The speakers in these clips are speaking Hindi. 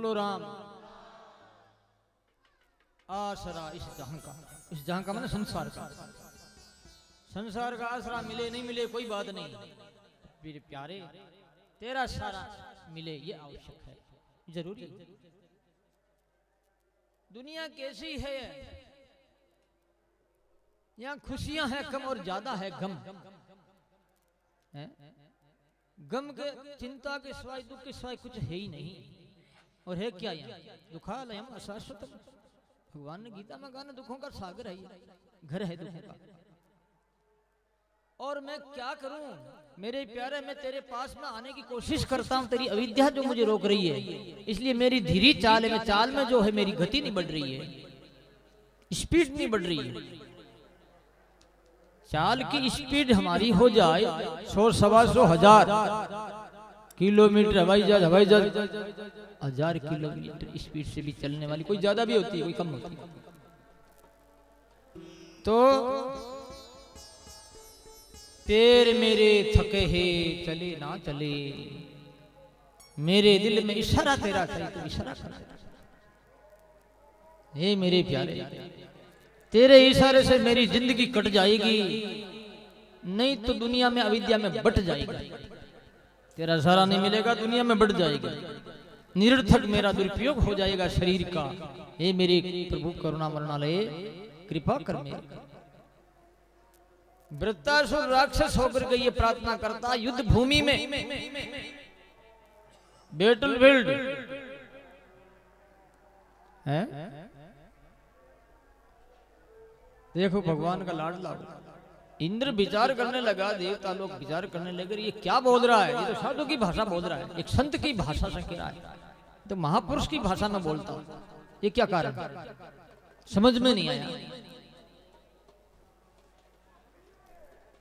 बोलो राम। आसरा इस जहां का मतलब संसार का, संसार का आसरा मिले नहीं मिले कोई बात नहीं, मेरे प्यारे तेरा सारा मिले ये आवश्यक है, जरूरी है। दुनिया कैसी है, यहाँ खुशियां हैं कम और ज्यादा है गम है? गम के चिंता के सिवाय दुख के सिवाय कुछ है ही नहीं। और है क्या यहाँ? दुखालयम अशाश्वतम। भगवान ने गीता में कहा ना, दुखों का सागर है, घर है दुखों का। और मैं क्या करूं मेरे प्यारे, मैं तेरे पास में आने की कोशिश करता हूं, तेरी अविद्या जो मुझे रोक रही है, इसलिए मेरी धीरी चाल है, चाल में जो है मेरी गति नहीं बढ़ रही है, स्पीड नहीं बढ़ रही है। चाल की स्पीड हमारी हो जाए 100, 125, 1000 किलोमीटर, हवाई जहाज 1000 किलोमीटर स्पीड से भी चलने वाली, कोई ज्यादा भी होती है कोई कम होती है। तो पैर मेरे थके है चले ना चले, मेरे दिल में इशारा तेरा करे तो इशारा कर। हे मेरे प्यारे, तेरे इशारे से मेरी जिंदगी कट जाएगी, नहीं तो दुनिया में अविद्या में बट जाएगी। तेरा सहारा नहीं मिलेगा, दुनिया में बढ़ जाएगा, निरर्थक मेरा दुरुपयोग हो जाएगा शरीर का। हे मेरे प्रभु करुणा मरणालय, कृपा कर मेरे। वृत्तासुर राक्षस होकर के ये प्रार्थना करता, युद्ध भूमि में, बैटल फील्ड है, देखो भगवान का लाडला। इंद्र विचार करने लगा, देवता लोग विचार करने लगे, ये क्या बोल रहा है, ये तो साधु की भाषा बोल रहा है, एक संत की भाषा से कह रहा है, तो महापुरुष की भाषा में बोलता, ये क्या कारण, समझ में नहीं आया।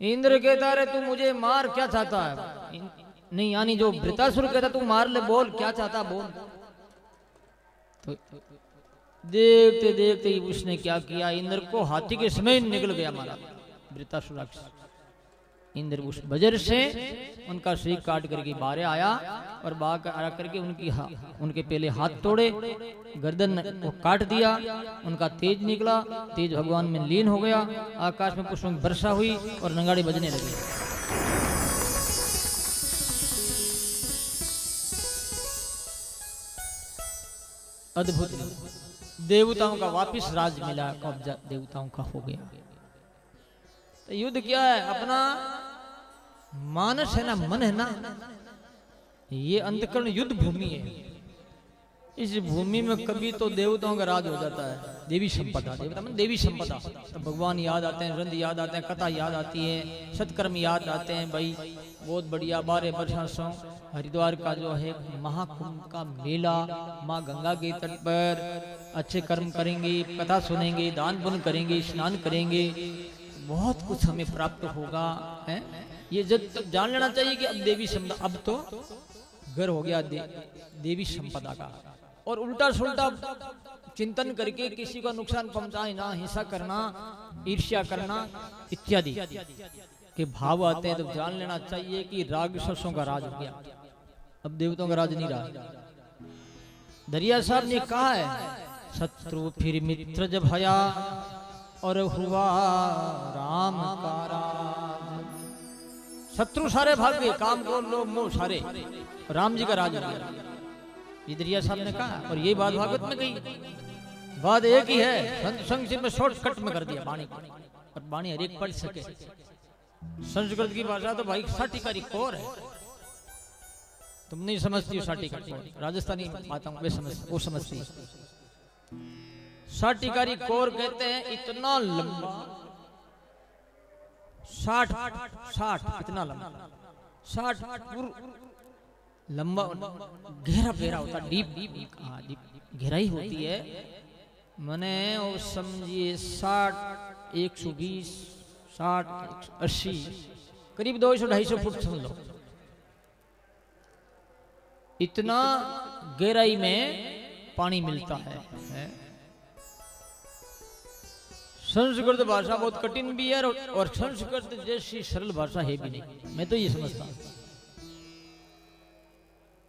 इंद्र कहता है तू मुझे मार, क्या चाहता है, नहीं यानी जो वृत्तासुर कहता तू मार ले, बोल क्या चाहता बोल। तो देखते देखते ही उसने क्या किया, इंद्र को हाथी के समय निकल गया मारा वृत्तासुर राक्षस। इंद्र उस वज्र से उनका सिर काट करके बाहर आया और बाहर आ करके उनके पहले हाथ तोड़े, गर्दन को काट दिया, उनका तेज निकला, तेज भगवान में लीन हो गया, आकाश में पुष्पों की वर्षा हुई और नगाड़े बजने लगे। अद्भुत, देवताओं का वापिस राज मिला, कब्जा देवताओं का हो गया। तो युद्ध क्या है, अपना मानस है ना, मन है ना, ये अंतःकरण युद्ध भूमि है। इस भूमि में कभी तो देवताओं का राज हो जाता है, देवी संपदा, देवता मतलब देवी संपदा। तो भगवान याद आते हैं, रंध याद आते हैं, कथा याद आती है, सत्कर्म याद आते हैं। भाई बहुत बढ़िया, 12 वर्षों हरिद्वार का जो है महाकुंभ का मेला, माँ गंगा के तट पर अच्छे कर्म करेंगे, कथा सुनेंगे, दान पुण्य करेंगे, स्नान करेंगे, बहुत कुछ हमें प्राप्त होगा है। ये जब जान लेना चाहिए कि अब देवी संपदा, अब तो घर हो गया देवी संपदा का। और उल्टा सुल्टा चिंतन करके किसी का नुकसान पहुंचाना, हिंसा करना, ईर्ष्या करना इत्यादि के भाव आते हैं, तो जान लेना चाहिए कि राक्षसों का राज हो गया, अब देवताओं का राज नहीं रहा। दरिया साहब ने कहा है, शत्रु फिर मित्र जब भया और हुआ राम का राज। शत्रु सारे भाग गए, काम क्रोध लोभ मोह सारे, राम जी का राज हो गया। ये दरिया साहब ने कहा, और ये बात भागवत में कही, बात एक ही है, संक्षिप्त में शॉर्टकट में कर दिया वाणी को, और वाणी हर एक पढ़ सके। संस्कृत की भाषा तो भाई साटी का रिकॉर्ड है, तुम नहीं समझती हो साटी का, राजस्थानी बात वो समझती है। साटिकारी कोर कहते हैं इतना लंबा, 60 इतना लंबा, 60 लंबा, गहरा होता, डीप गहराई होती है। मैंने वो समझिए 60, 120, 60, 80, करीब 200-250 फुट समझ लो, इतना गहराई में पानी मिलता है। संस्कृत भाषा बहुत कठिन भी है, और संस्कृत जैसी सरल भाषा है भी नहीं, मैं तो ये समझता हूं।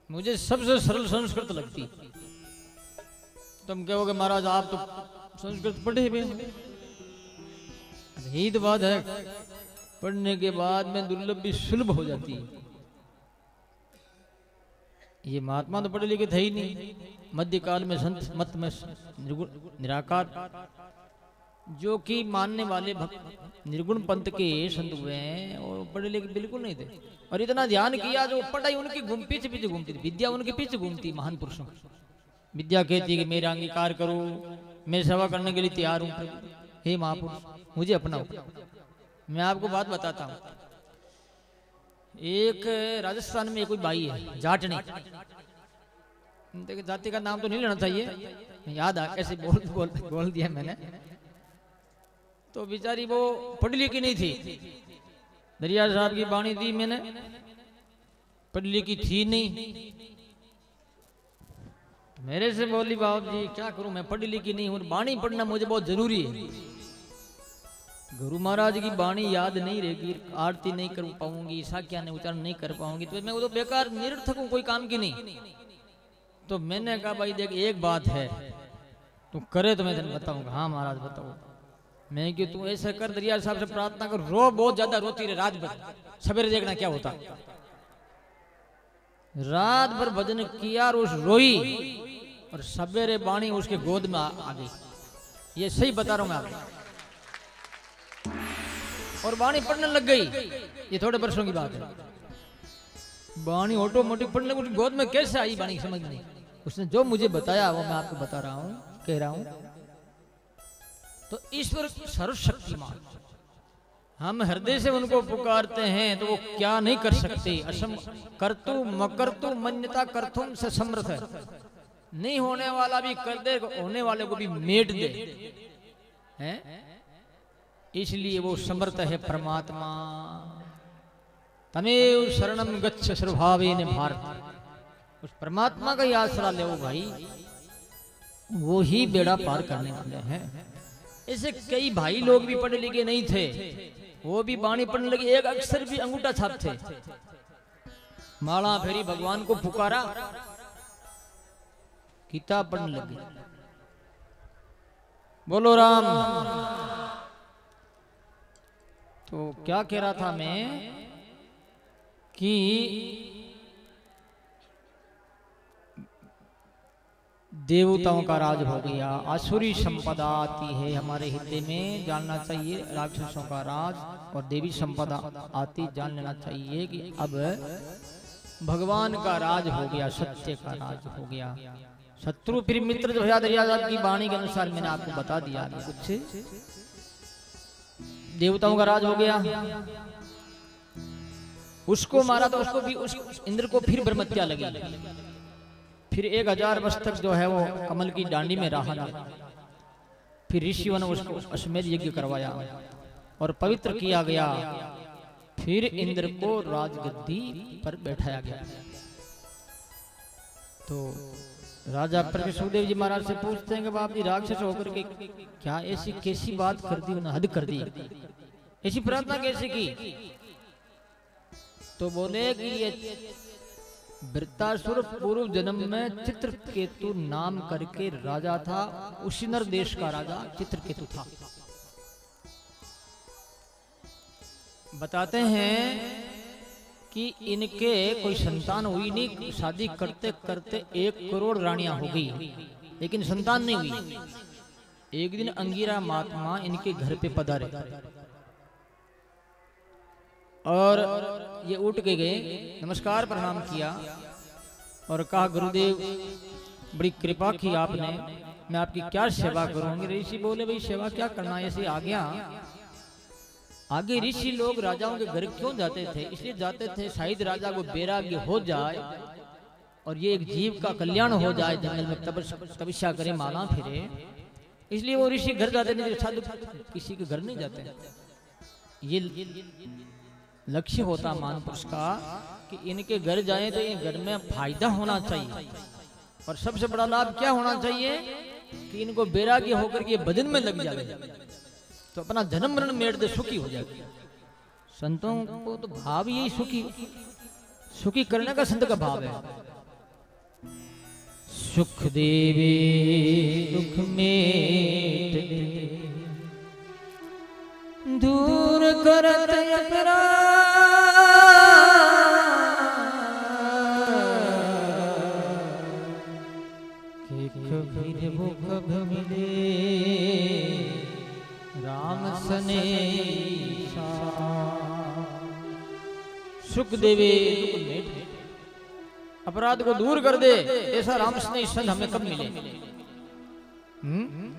मुझे सबसे सरल संस्कृत लगती, तुम कहोगे महाराज आप तो संस्कृत पढ़े हुए हो। यही तो बात है, पढ़ने के बाद में दुर्लभ भी सुलभ हो जाती है। ये महात्मा तो पढ़े लिखे थे ही नहीं। मध्यकाल में संत मत में निराकार जो कि मानने वाले भक्त निर्गुण पंथ के संत हुए हैं और पढ़े लिखे बिल्कुल नहीं थे। और इतना ध्यान किया जो पढ़ाई उनकी पीछे पीछे घूमती थी, विद्या उनके पीछे घूमती। महान पुरुषों विद्या कहती है कि मेरा अंगीकार करो, मैं सेवा करने के लिए तैयार हूं। हे महापुरुष मुझे अपनाओ। मैं आपको बात बताता हूं। एक राजस्थान में कोई बाई है जाटनी, जाति का नाम तो नहीं लेना चाहिए, याद आ ऐसे बोल दिया मैंने। तो बेचारी वो पढ़ी लिखी नहीं थी। दरिया साहब की बाणी दी मैंने, पढ़ी लिखी थी नहीं। मेरे से बोली बाबू जी क्या करूं, मैं पढ़ी लिखी नहीं हूं, बाणी पढ़ना मुझे बहुत जरूरी है। गुरु महाराज की बाणी याद नहीं रहेगी, आरती नहीं कर पाऊंगी, साक्या ने उच्चारण नहीं कर पाऊंगी, तो मैं वो तो बेकार निरर्थक हूं, कोई काम की नहीं। तो मैंने कहा भाई देख एक बात है, तू करे तो मैं तेरे बताऊंगा। हाँ महाराज बताओ। मैं कि तू ऐसा कर, दरिया साहब से प्रार्थना कर, रो बहुत ज्यादा रोती रहे रात भर, सवेरे देखना क्या होता। रात भर भजन किया और उस रोई और सवेरे बाणी उसके गोद में आ गई। ये सही बता रहा हूं मैं आपको। और बाणी पढ़ने लग गई। ये थोड़े वर्षों की बात है। बाणी ऑटोमेटिक पढ़ने उसकी गोद में कैसे आई बाणी समझ नहीं। उसने जो मुझे बताया वो मैं आपको बता रहा हूं, कह रहा हूं। तो ईश्वर सर्वशक्तिमान, हम हृदय से उनको पुकारते हैं तो वो क्या नहीं कर सकते। असम करतु मकरतु मन्यता करतुम से समर्थ है। नहीं होने वाला भी कर दे, होने वाले को भी मेट दे हैं। इसलिए वो समर्थ है परमात्मा। तमेव शरणम गच्छ सर्वभावेन भारत। उस परमात्मा का ही आसरा ले भाई, वो ही बेड़ा पार करने वाले हैं। ऐसे कई भाई लोग भी पढ़े लिखे नहीं थे, वो भी बाणी पढ़ने लगे, एक अक्षर भी अंगूठा छाप थे। माला फेरी, भगवान को पुकारा, किताब पढ़ने लगे। बोलो राम। तो क्या कह रहा था मैं कि देवताओं का राज हो गया, आसुरी संपदा आती है हमारे हृदय में, जानना चाहिए। राक्षसों का राज और देवी संपदा आती, जान लेना चाहिए कि अब भगवान का राज हो गया, सत्य का राज हो गया। शत्रु फिर मित्र जो है, दरिया साहब की वाणी के अनुसार मैंने आपको बता दिया। कुछ देवताओं का राज हो गया, उसको मारा तो उसको भी, उस इंद्र को फिर ब्रह्मत्या लगी। फिर 1000 वर्ष तक जो है वो कमल की डांडी में रहा। फिर ऋषियों ने उसको अश्वमेध यज्ञ करवाया और पवित्र किया गया। फिर इंद्र को राजगद्दी पर बैठाया गया। तो राजा सुखदेव जी महाराज से पूछते हैं कि बाप जी राक्षस होकर के क्या ऐसी कैसी बात कर दी, उन्हें हद कर दी, ऐसी प्रार्थना कैसे की। तो बोले कि ये वृत्तासुर पूर्व जन्म में चित्रकेतु नाम करके राजा था, उशिनर देश का राजा चित्रकेतु था। बताते हैं कि इनके कोई संतान हुई नहीं, शादी करते करते 1 करोड़ रानियां हो गई, लेकिन संतान नहीं हुई। एक दिन अंगिरा महात्मा इनके घर पे पधारे और ये उठ के गए, नमस्कार प्रणाम किया और कहा गुरुदेव बड़ी कृपा की आपने, मैं आपकी क्या सेवा करूंगी। ऋषि बोले भाई सेवा क्या करना, ऐसे आ गया। आगे ऋषि लोग राजाओं के घर क्यों जाते थे, इसलिए जाते थे शायद राजा को वैराग्य हो जाए और ये एक जीव का कल्याण हो जाए, जंगल में तपस्या करे, माला फिरे, इसलिए वो ऋषि घर जाते नहीं, साधु किसी के घर नहीं जाते। ये लक्ष्य होता महापुरुष का कि इनके घर जाएं तो इन घर में फायदा होना चाहिए। और सबसे बड़ा लाभ क्या होना चाहिए कि इनको वैराग्य होकर के भजन में लग जाए तो अपना जन्म मरण मेट दे सुखी हो जाएगी। संतों को तो भाव यही सुखी करने का संत का भाव है। सुख देवे दुख मेट दे, दूर करत अपराध, भूख मिले राम सने। सुख देवे दुख मेट दे, अपराध को दूर कर दे, ऐसा राम स्नेह संत हमें कब मिले।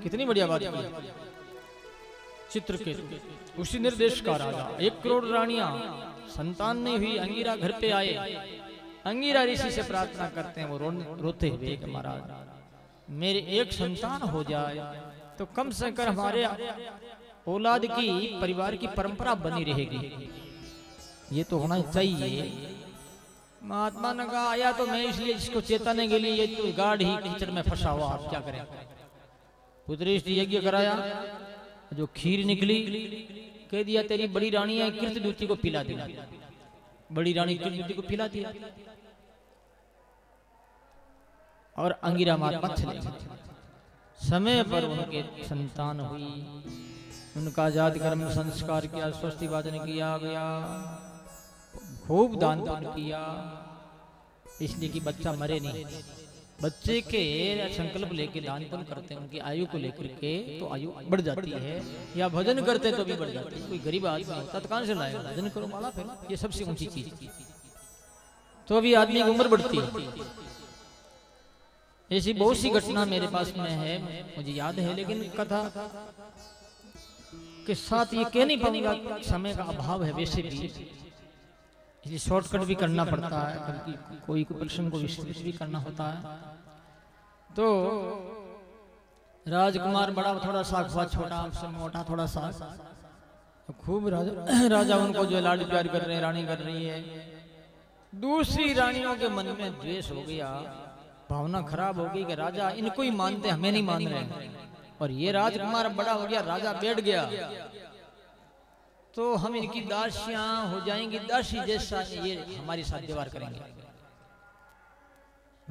कितनी बढ़िया बात की। चित्रकेतु उसी निर्देश का राजा, 1 करोड़ रानियां, संतान नहीं हुई, अंगिरा घर पे आए, अंगिरा ऋषि से प्रार्थना करते हैं, वो रोते हुए कि महाराज मेरे एक संतान हो जाए तो कम से कम हमारे औलाद की परिवार की परंपरा बनी रहेगी, ये तो होना चाहिए। महात्मा ने कहा आया तो मैं इसलिए इसको चेताने के लिए, ये तो गाढ़ ही कीचड़ में फंसा हुआ, आप क्या करें। पुत्रेश यज्ञ कराया, जो खीर निकली कह दिया तेरी बड़ी रानी है कीर्तिदूती को पिला दिया, बड़ी रानी कीर्तिदूती को पिला दिया और अंगिरा महात्मा चले। समय पर उनके संतान हुई, उनका जाति कर्म संस्कार किया, स्वस्ति वाचन किया गया, खूब दान पुण्य किया, इसलिए कि बच्चा मरे नहीं। बच्चे के संकल्प लेके दान पुण्य करते हैं, उनकी आयु को लेकर के तो आयु बढ़ जाती है, या भजन करते हैं तो भी बढ़ जाती है। कोई गरीब आदमी होता तो कहां से लाएगा, भजन करो माला फिर, ये सबसे ऊंची चीज, तो अभी आदमी की उम्र बढ़ती है। ऐसी बहुत सी घटना मेरे पास में है, मुझे याद है, लेकिन कथा के साथ ये कह नहीं पाऊंगा, समय का अभाव है वैसे भी, इसलिए शॉर्टकट भी करना पड़ता है, कभी कोई प्रश्न को विस्तृत भी करना होता है। तो राजकुमार बड़ा थोड़ा सा छोटा से मोटा थोड़ा सा, खूब राजा उनको जो लाड प्यार कर रहे हैं, रानी कर रही है। दूसरी रानियों के मन में द्वेष हो गया, भावना खराब हो गई कि राजा इनको ही मानते, हमें नहीं मान रहे। और ये राजकुमार बड़ा हो गया, राजा बैठ गया, तो हम इनकी दासियां हो जाएंगी, दासी जैसा ये हमारी साथ व्यवहार करेंगे।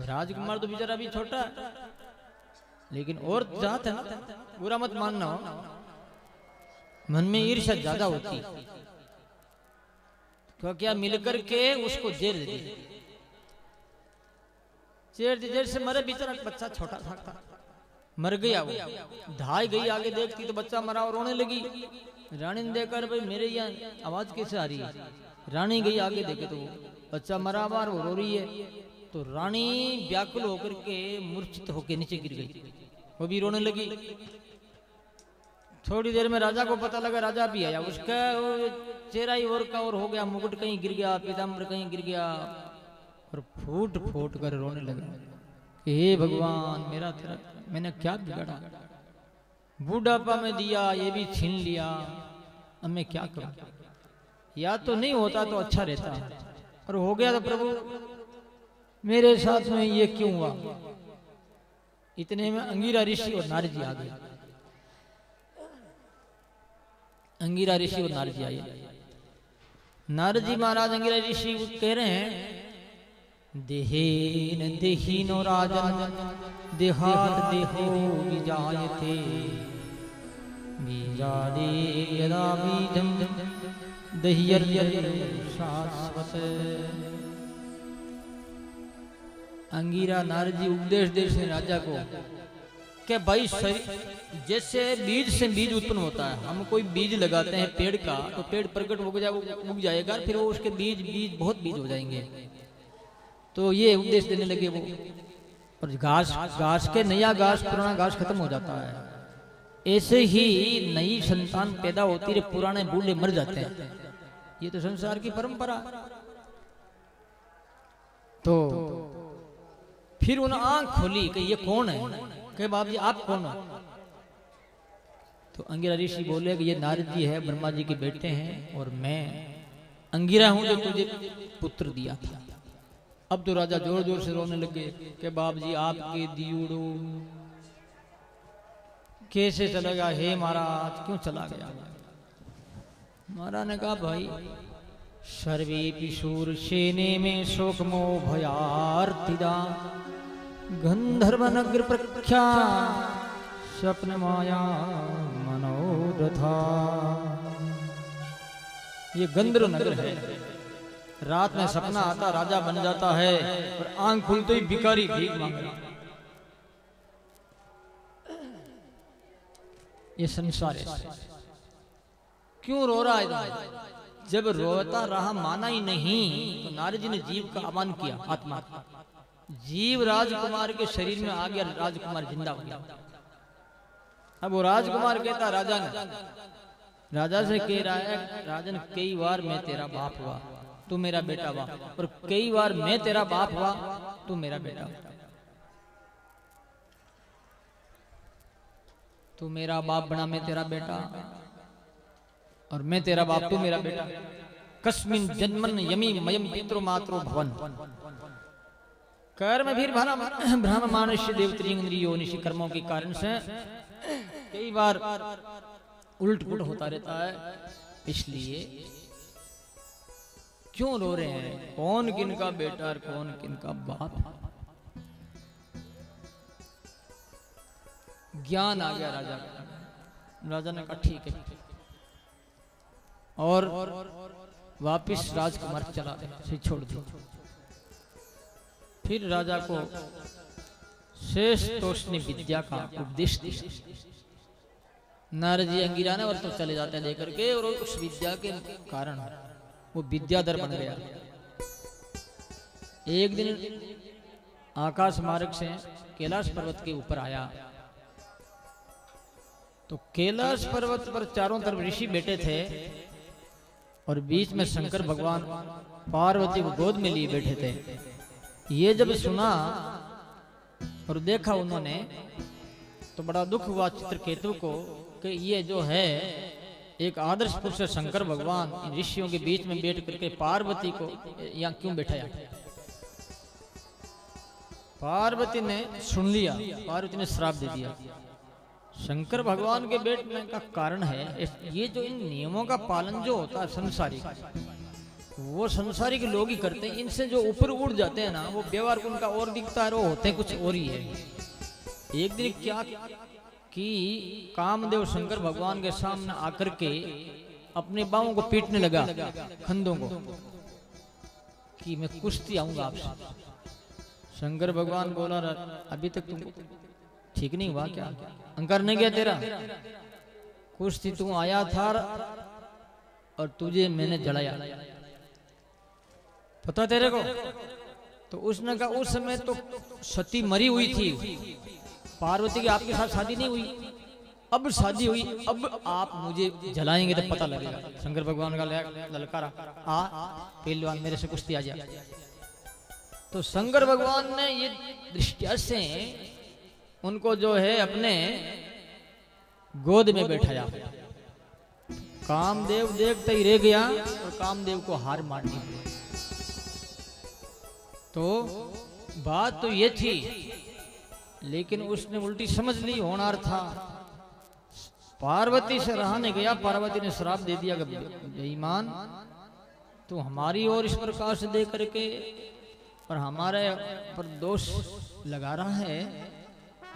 राजकुमार तो बेचारा भी छोटा, लेकिन और जात है ना, बुरा मत मानना हो, मन में ईर्ष्या ज्यादा होती, तो क्या मिलकर के उसको जेल दे, जेल से मरे, बेचारा बच्चा छोटा था, मर गया वो, धाई गई, आगे देखती तो बच्चा मरा और रोने लगी। रानी ने देखकर भाई मेरे यहाँ आवाज कैसे आ रही है, रानी गई आगे देखे तो बच्चा मरा बार वो रो रही है, तो रानी व्याकुल होकर के मूर्छित होकर नीचे गिर गई, वो भी रोने लगी। थोड़ी देर में राजा को पता लगा, राजा भी आया, उसका चेहरा ही और का और हो गया, मुकुट कहीं गिर गया, पीताम्बर कहीं गिर गया, और फूट फूट कर रोने लगा कि हे भगवान मेरा तेरा मैंने क्या बिगाड़ा, बूढ़ापा में दिया ये भी छीन लिया, अब मैं क्या करूं, या तो नहीं होता तो अच्छा रहता, और हो गया तो प्रभु मेरे साथ में ये क्यों हुआ। इतने में अंगिरा ऋषि और नारद जी आ गए, अंगिरा ऋषि और नारद जी आए। नारद जी महाराज अंगिरा ऋषि कह रहे हैं, देहेन देहीनो राजन देहात देहो विजायते, बीजादे यदा बीजं दह्यर्यं शाश्वत। अंगिरा नारद जी उपदेश दे रहे राजा को कि भाई जैसे बीज से बीज उत्पन्न होता है, हम कोई बीज लगाते हैं पेड़ का, तो पेड़ प्रकट हो उग जाएगा, फिर वो उसके बीज बहुत बीज हो जाएंगे। तो ये उपदेश देने लगे वो, और घास के नया घास पुराना घास खत्म हो जाता है, ऐसे ही नई संतान पैदा होती है, पुराने बूढ़े मर जाते हैं, ये तो संसार की परंपरा। तो फिर उन आंख खोली कि ये कौन है, कि बाप जी आप कौन हो। तो अंगिरा ऋषि बोले कि ये नारद जी है, ब्रह्मा जी के बेटे हैं, और मैं अंगिरा हूं जो तुझे पुत्र दिया था। अब तो राजा जोर जोर से रोने लगे कि बाप जी आपके दियोड़ो कैसे चला गया, हे महाराज क्यों चला गया। महाराज ने कहा भाई सर्वे पिशूर सेने में शोक मोह भयार्तिदा, गंधर्व नगर प्रख्यात स्वप्न माया मनोरथा। ये गंधर्व नगर है। रात में सपना आता राजा बन जाता है और आंख खुलते ही भिखारी भीख मांग रहा। ये संसार है। क्यों रो रहा है? जब रोता रहा माना ही नहीं तो नारद जी ने जीव का अपमान किया। आत्मा जीव राजकुमार के शरीर में आ गया, राजकुमार जिंदा हो गया। अब वो राजकुमार कहता राजा ने, राजा से कह रहा है राजन कई बार मैं तेरा बाप हुआ तू मेरा बेटा हुआ, और कई बार मैं तेरा बाप हुआ तू मेरा बेटा हुआ। तू मेरा बाप बना मैं तेरा बेटा, और मैं तेरा बाप तू मेरा बेटा। कस्मिन जन्मन यमी मयम पितरो मात्रो भवन। कर्म भी ब्रह्म मानुष्य देवत्रिंद्रियो निशि कर्मों के कारण से कई बार उल्ट पुलट होता रहता है। इसलिए क्यों रो रहे हैं? कौन किनका बेटा और कौन किनका बाप? ज्ञान आ गया राजा का। राजा ने कहा ठीक है, और वापिस राजकुमार चला गया, छोड़ दिया। फिर राजा को शेष तोषनी विद्या का उपदेश दिया। नारद जी अंगिरा ने और तो चले जाते हैं लेकर के, और उस विद्या के कारण वो विद्याधर बन गया। एक दिन आकाश मार्ग से कैलाश पर्वत के ऊपर आया तो कैलाश पर्वत पर चारों तरफ ऋषि बैठे थे, और बीच में शंकर भगवान पार्वती को गोद में लिए बैठे थे। ये जब सुना और देखा उन्होंने तो बड़ा दुख हुआ चित्रकेतु को कि ये जो है एक आदर्श पुरुष शंकर भगवान इन ऋषियों के बीच में बैठ करके पार्वती को यहाँ क्यों बैठाया। पार्वती ने सुन लिया, पार्वती ने श्राप दे दिया। शंकर भगवान के बैठने का कारण है ये जो इन नियमों का पालन जो होता है संसारिक, वो संसारिक लोग ही करते हैं। इनसे जो ऊपर उड़ जाते हैं ना, वो व्यवहार उनका और दिखता है, वो होते हैं कुछ और ही है। एक दिन क्या कि कामदेव शंकर भगवान के सामने आकर के अपने बाहों को पीटने लगा, खंडों को, कि मैं कुश्ती आऊंगा आपसे। शंकर भगवान बोला अभी तक तुम ठीक नहीं हुआ क्या? अंकार नहीं गया तेरा? कुश्ती तू आया था और तुझे मैंने जलाया, पता तेरे को? तो उसने कहा उस समय तो सती मरी हुई थी, पार्वती की आपके साथ शादी नहीं हुई, अब शादी हुई, अब आप मुझे जलाएंगे तो पता लगेगा। शंकर भगवान का ललकारा, आ पहलवान मेरे से कुश्ती आ जा। तो शंकर भगवान ने ये दृष्टि से उनको जो है अपने गोद में बैठाया। कामदेव देखते ही रह गया और कामदेव को हार मारनी पड़ी। तो बात तो ये थी, लेकिन उसने उल्टी समझ ली, होनार था। पार्वती से रहा नहीं गया, पार्वती ने श्राप दे दिया कि बेईमान तू हमारी ओर इस प्रकार से दे करके और हमारे पर दोष लगा रहा है,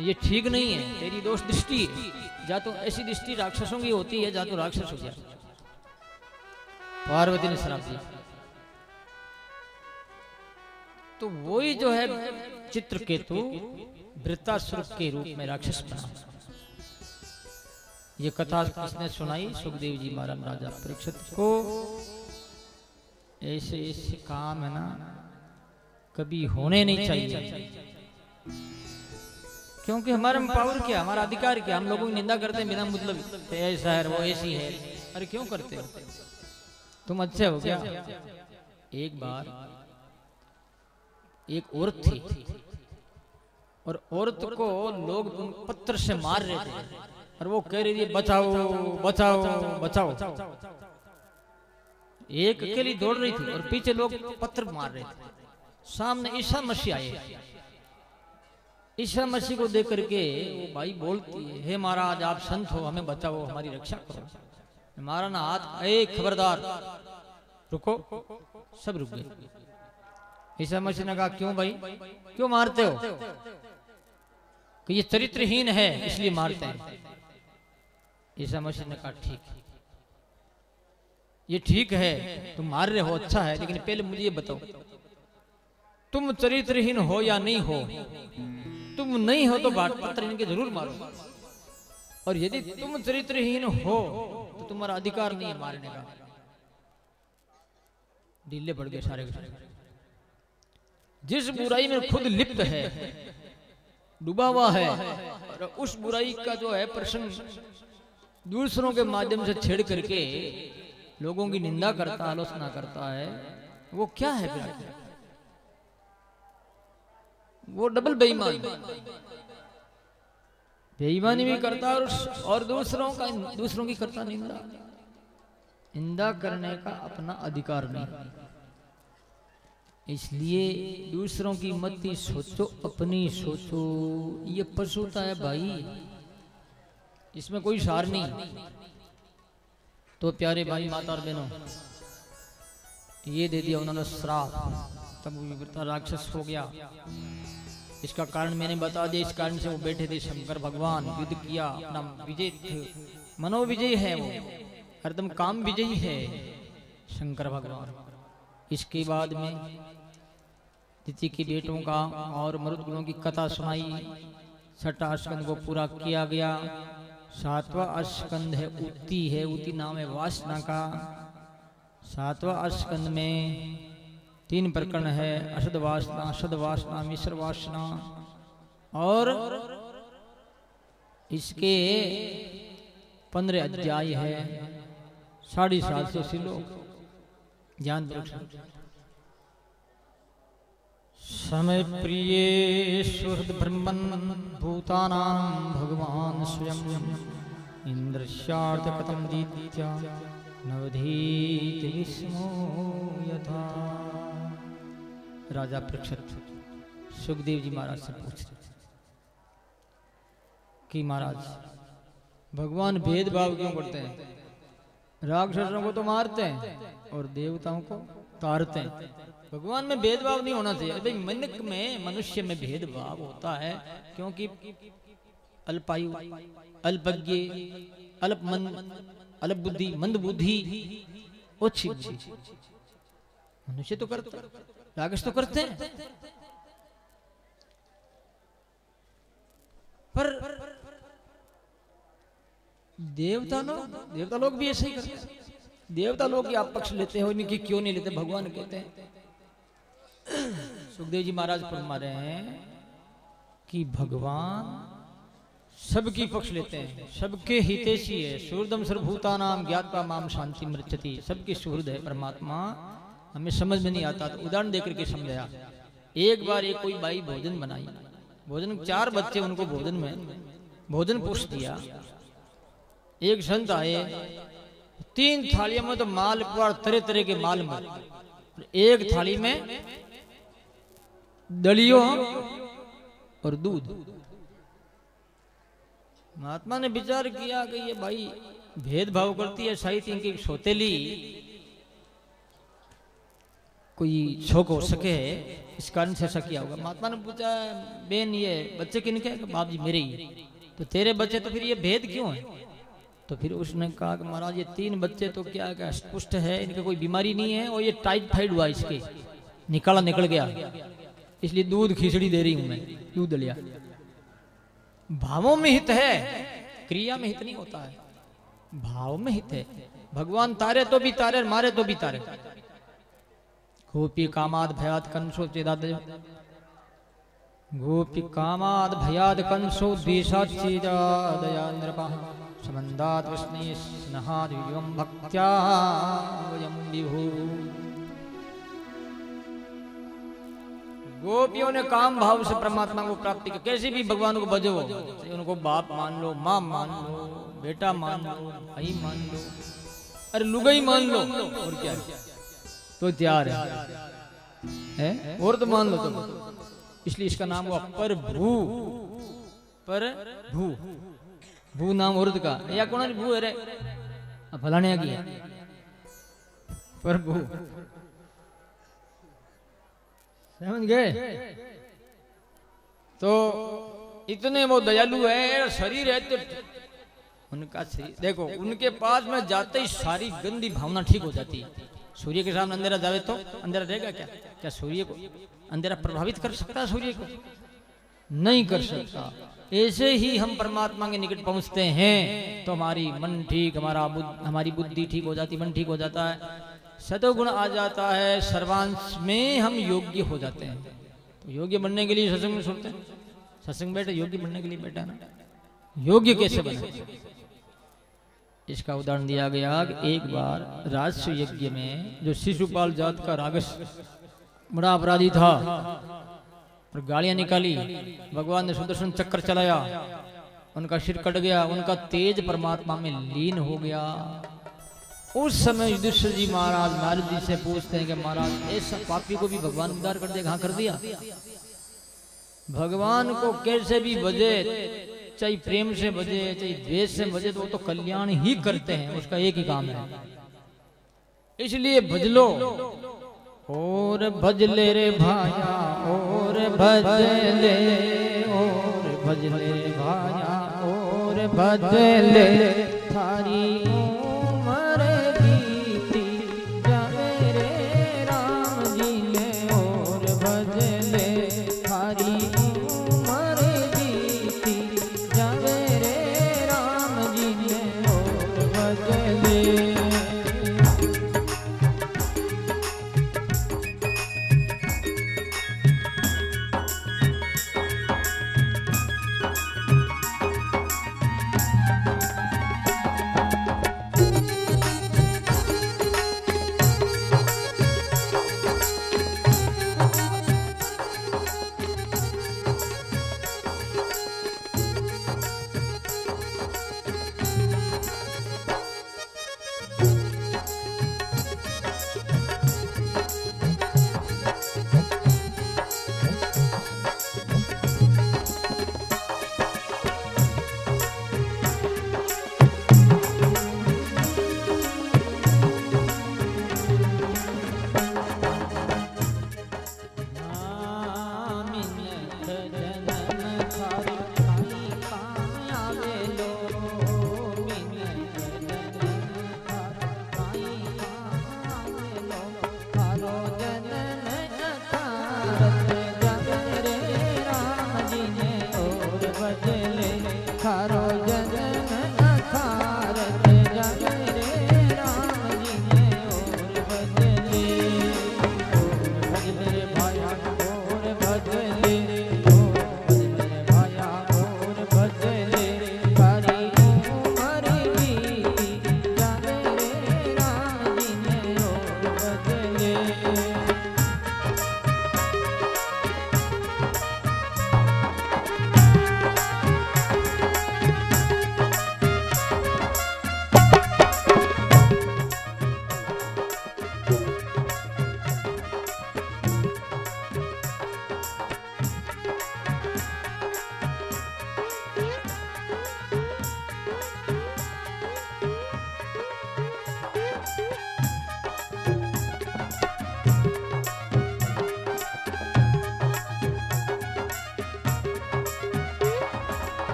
ये ठीक नहीं है, तेरी दोष दृष्टि है। जा तो ऐसी दृष्टि राक्षसों की होती है, जा तो राक्षस हो गया। पार्वती ने श्राप दिया। तो वही जो है चित्रकेतु वृत्तासुर के रूप में राक्षस बना। ये कथा किसने सुनाई? सुखदेव जी महाराज राजा परीक्षित को। ऐसे ऐसे काम है ना कभी होने नहीं चाहिए, क्योंकि हमारे में पावर क्या, हमारा अधिकार क्या? हम लोगों की निंदा करते हैं बिना मतलब, ऐसा है वो ऐसी है। अरे क्यों करते हो? तुम अच्छे हो क्या? एक बार एक औरत थी और औरत को लोग पत्थर से मार रहे थे और वो कह रही थी बचाओ बचाओ बचाओ। एक अकेली दौड़ रही थी और पीछे लोग पत्थर मार रहे थे। सामने ईसा मसीह आए। ईसा मसीह को देख करके वो भाई बोलती है, हे महाराज आप संत हो, हमें बचाओ, हमारी रक्षा करो। हमारा ना हाथ, ए खबरदार रुको। सब रुक गए। ईसा मसीह ने कहा क्यों भाई, क्यों मारते हो? कि ये चरित्रहीन है इसलिए मारते हैं। ईसा मसीह ने कहा ठीक, ये ठीक है, तुम मार रहे हो, अच्छा है, लेकिन पहले मुझे ये बताओ, तुम चरित्रहीन हो या नहीं हो? तुम नहीं हो तो बाट पत्थर इनके जरूर मारो, और यदि तुम चरित्रहीन हो तो तुम्हारा अधिकार नहीं है मारने का। ढीले पड़ गए सारे के सारे। जिस बुराई में खुद लिप्त है, डूबा हुआ है, और उस बुराई का जो है प्रसंग दूसरों के माध्यम से छेड़ करके लोगों की निंदा करता, आलोचना करता है, वो क्या है फिर? वो डबल बेईमान, बेईमानी भी करता और दूसरों की करता निंदा। निंदा करने का अपना अधिकार नहीं, इसलिए दूसरों की मत ही सोचो, अपनी सोचो। ये पशुता है भाई, इसमें कोई सार नहीं। तो प्यारे भाई माता और बहनों, ये दे दिया उन्होंने श्राप, तब वो राक्षस हो गया। इसका कारण मैंने बता दिया। इस कारण से वो बैठे थे शंकर भगवान, युद्ध किया, अपना विजय थे, मनोविजय है वो, हरदम काम विजयी है शंकर भगवान। इसके बाद में दिति के बेटों का और मरुदगुणों की कथा सुनाई। छठा स्कंद को पूरा किया गया। सातवां स्कंद है उति है, उति नाम है वासना का। सातवां स्कंद में 3 प्रकरण है, अशुद्ध वासना, शुद्ध वासना, मिश्र वासना, और इसके 15 अध्याय है, 750 श्लोक। ज्ञान समय प्रिय सुहृद ब्रह्मन भूतानां भगवान स्वयं इंद्रस्यार्थ कथम दीत्या नवधीत विस्मो यथा। राजा परीक्षित सुखदेव जी महाराज से पूछ रहे कि महाराज भगवान भेदभाव क्यों करते हैं? राक्षसों को तो मारते हैं और देवताओं को तारते हैं। भगवान में भेदभाव नहीं होना चाहिए। भाई मनुष्य में भेदभाव होता है क्योंकि अल्पायु, अल्पज्ञ, अल्प बुद्धि, मंद बुद्धि, ओछी बुद्धि मनुष्य तो करते, राक्षस तो करते हैं। पर देवता लोग भी ऐसे ही करते हैं। देवता लोग की आप पक्ष लेते हो, इनकी क्यों नहीं लेते? भगवान कहते हैं, सुखदेव जी महाराज फरमा रहे हैं कि भगवान सबकी पक्ष लेते हैं, सबके हितैषी है। सुहृदम सर्वभूतानां ज्ञात्वा माम शांति मृच्छति। सबके सुहृद है परमात्मा। हमें समझ में नहीं आता तो उदाहरण देकर के समझाया। एक बार एक कोई बाई भोजन बनाई, भोजन 4 बच्चे उनको भोजन पूछ दिया। एक संत आए, 3 थालियों में तो माल तरह तरह के माल में, एक थाली में दलियों और दूध। महात्मा ने विचार किया कि ये भाई भेदभाव करती है, शायद इनकी सौतेली कोई शौक हो सके, इस कारण से ऐसा किया होगा। महात्मा ने पूछा, बेन ये बच्चे किनके? बाप जी मेरे ही। तो तेरे बच्चे, तो फिर ये भेद क्यों है? तो फिर उसने कहा कि महाराज ये 3 बच्चे तो क्या पुष्ट है, इनका कोई बीमारी नहीं है, और ये टाइफाइड हुआ इसके, निकल गया, इसलिए दूध खिचड़ी दे रही हूं मैं, दूध लिया। भावों में हित है, क्रिया में हित नहीं होता है, भाव में हित है। भगवान तारे तो भी तारे, मारे तो भी तारे। गोपी कामाद भयाद कंसो चेदाद, गोपी कामाद भयाद कंसो द्वेषात् चेदादया नृपः समन्दात् वस्ने स्नहाद् विवं भक्त्या वयं विभु। गोपियों ने काम भाव से परमात्मा को प्राप्ति की। कैसे भी भगवान को भजो, उनको बाप मान लो, माँ मान लो, बेटा मान लो, भाई मान लो, अरे लुगाई मान लो, और क्या है तो तैयार है, और तो मान लो तुम। इसलिए इसका नाम हुआ प्रभु। प्रभु, भू नाम औरत का, या कौन भू है रे? फलाने की है प्रभु। समझ गए? तो इतने वो दयालु है, शरीर है तो उनका शरीर देखो, उनके पास में जाते ही सारी गंदी भावना ठीक हो जाती है। सूर्य के सामने अंधेरा जावे तो अंधेरा रहेगा क्या? क्या सूर्य को अंधेरा प्रभावित कर सकता है? सूर्य को नहीं कर सकता। ऐसे ही हम परमात्मा के निकट पहुंचते हैं तो हमारी मन ठीक, हमारी बुद्धि ठीक हो जाती, मन ठीक हो जाता है, सतोगुण आ जाता है, सर्वांश में हम योग्य हो जाते हैं। तो योग्य बनने के लिए सत्संग में सुनते हैं, सत्संग बैठे योग्य बनने के लिए बैठा ना। योग्य कैसे बने इसका उदाहरण दिया गया कि एक बार राजस्व यज्ञ में जो शिशुपाल जात का राक्षस बड़ा अपराधी था और गालियां निकाली, भगवान ने सुदर्शन चक्र चलाया, उनका सिर कट गया, उनका तेज परमात्मा में लीन हो गया। उस समय युधिष्ठिर जी महाराज नारद जी से पूछते हैं कि महाराज ऐसा पापी को भी भगवान उद्धार कर दिया, कहां कर दिया? भगवान को कैसे भी भजे, चाहे प्रेम से भजे चाहे द्वेष से भजे, तो वो तो कल्याण ही करते हैं, उसका एक ही काम है। इसलिए भज लो और भज ले रे भाया, और भज ले, और भज ले भाया, और भज ले, थारी उम्र बीती जावे रे राम जी ने, और भज ले, थारी उम्र बीती जावे रे राम जी ने, और भज ले।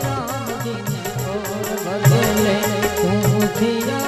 राम जी ने और बदले तू सिया